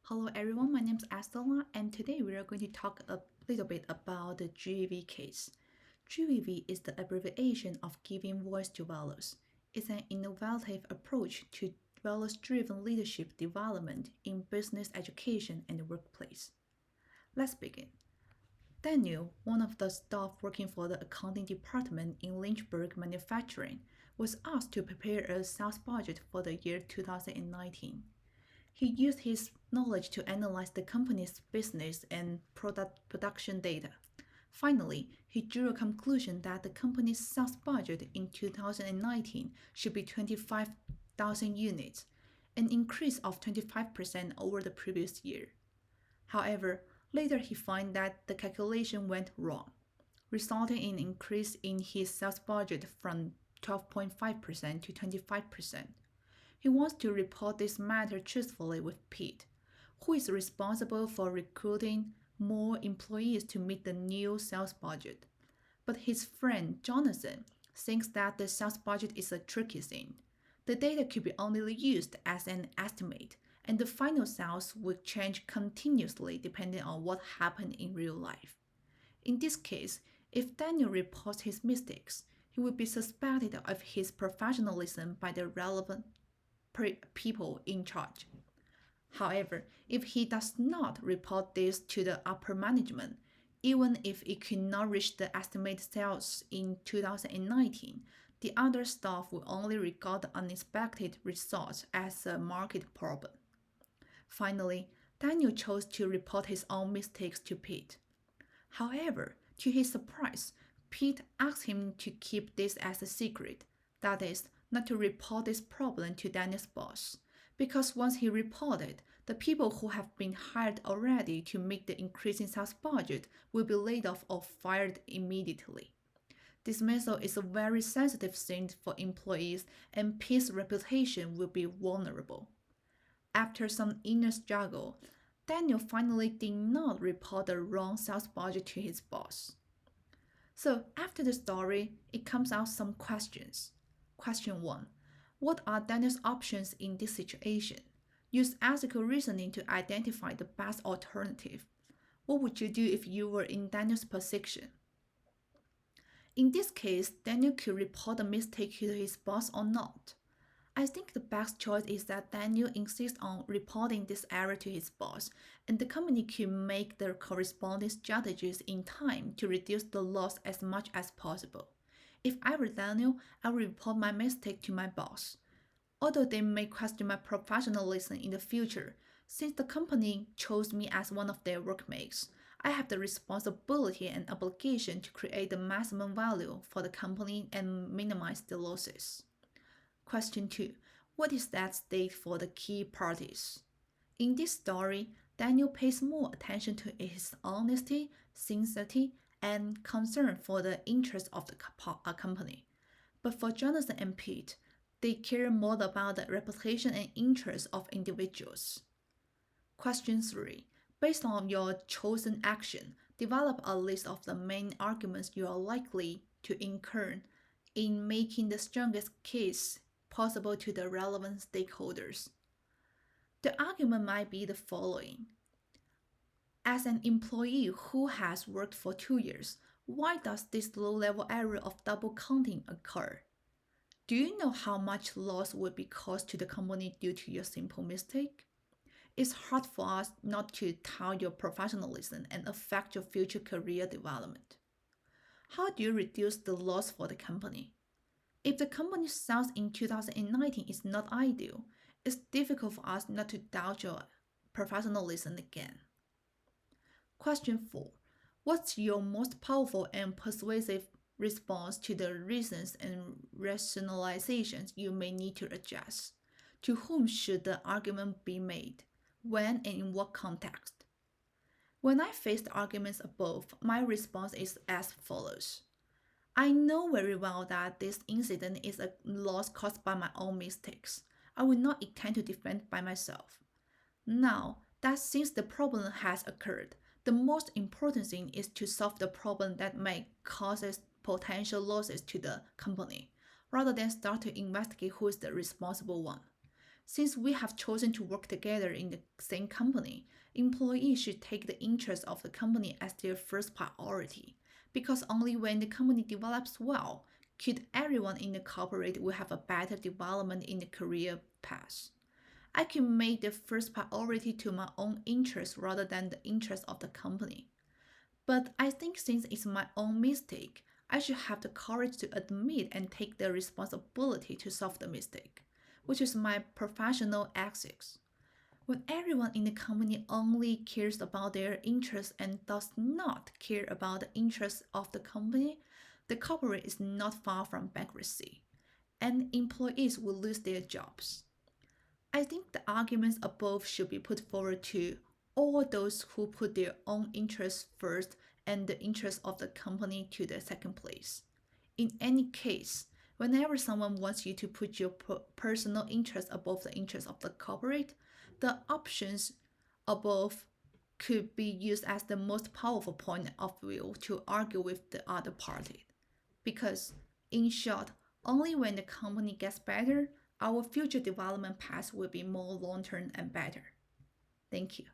Hello everyone, my name is Estella and today we are going to talk a little bit about the GVV case. GVV is the abbreviation of Giving Voice to Values. It's an innovative approach to values-driven leadership development in business education and the workplace. Let's begin. Daniel, one of the staff working for the accounting department in Lynchburg Manufacturing, was asked to prepare a sales budget for the year 2019. He used his knowledge to analyze the company's business and product production data. Finally, he drew a conclusion that the company's sales budget in 2019 should be 25,000 units, an increase of 25% over the previous year. However, later he found that the calculation went wrong, resulting in an increase in his sales budget from 12.5% to 25%. He wants to report this matter truthfully with Pete, who is responsible for recruiting more employees to meet the new sales budget. But his friend Jonathan thinks that the sales budget is a tricky thing. The data could be only used as an estimate, and the final sales will change continuously depending on what happened in real life. In this case, if Daniel reports his mistakes, he will be suspected of his professionalism by the relevant people in charge. However, if he does not report this to the upper management, even if it could not reach the estimated sales in 2019, the other staff will only regard the unexpected results as a market problem. Finally, Daniel chose to report his own mistakes to Pete. However, to his surprise, Pete asked him to keep this as a secret, that is, not to report this problem to Daniel's boss, because once he reported, the people who have been hired already to meet the increasing sales budget will be laid off or fired immediately. Dismissal is a very sensitive thing for employees, and Pete's reputation will be vulnerable. After some inner struggle, Daniel finally did not report the wrong sales budget to his boss. So after the story, it comes out some questions. Question 1. What are Daniel's options in this situation? Use ethical reasoning to identify the best alternative. What would you do if you were in Daniel's position? In this case, Daniel could report the mistake to his boss or not. I think the best choice is that Daniel insists on reporting this error to his boss, and the company could make the corresponding strategies in time to reduce the loss as much as possible. If I were Daniel, I would report my mistake to my boss. Although they may question my professionalism in the future, since the company chose me as one of their workmates, I have the responsibility and obligation to create the maximum value for the company and minimize the losses. Question 2. What is at stake for the key parties? In this story, Daniel pays more attention to his honesty, sincerity, and concern for the interests of the company. But for Jonathan and Pete, they care more about the reputation and interests of individuals. Question 3. Based on your chosen action, develop a list of the main arguments you are likely to incur in making the strongest case possible to the relevant stakeholders. The argument might be the following. As an employee who has worked for 2 years, why does this low-level error of double counting occur? Do you know how much loss would be caused to the company due to your simple mistake? It's hard for us not to tout your professionalism and affect your future career development. How do you reduce the loss for the company? If the company's sales in 2019 is not ideal, it's difficult for us not to doubt your professionalism again. Question 4. What's your most powerful and persuasive response to the reasons and rationalizations you may need to adjust? To whom should the argument be made? When and in what context? When I face the arguments above, my response is as follows. I know very well that this incident is a loss caused by my own mistakes. I will not intend to defend by myself. Now that since the problem has occurred, the most important thing is to solve the problem that may cause potential losses to the company, rather than start to investigate who is the responsible one. Since we have chosen to work together in the same company, employees should take the interest of the company as their first priority, because only when the company develops well could everyone in the corporate will have a better development in the career path. I can make the first priority to my own interest rather than the interest of the company. But I think since it's my own mistake, I should have the courage to admit and take the responsibility to solve the mistake, which is my professional ethics. When everyone in the company only cares about their interests and does not care about the interests of the company, the corporate is not far from bankruptcy, and employees will lose their jobs. I think the arguments above should be put forward to all those who put their own interests first and the interests of the company to the second place. In any case, whenever someone wants you to put your personal interest above the interest of the corporate, the options above could be used as the most powerful point of view to argue with the other party. Because, in short, only when the company gets better, our future development path will be more long term and better. Thank you.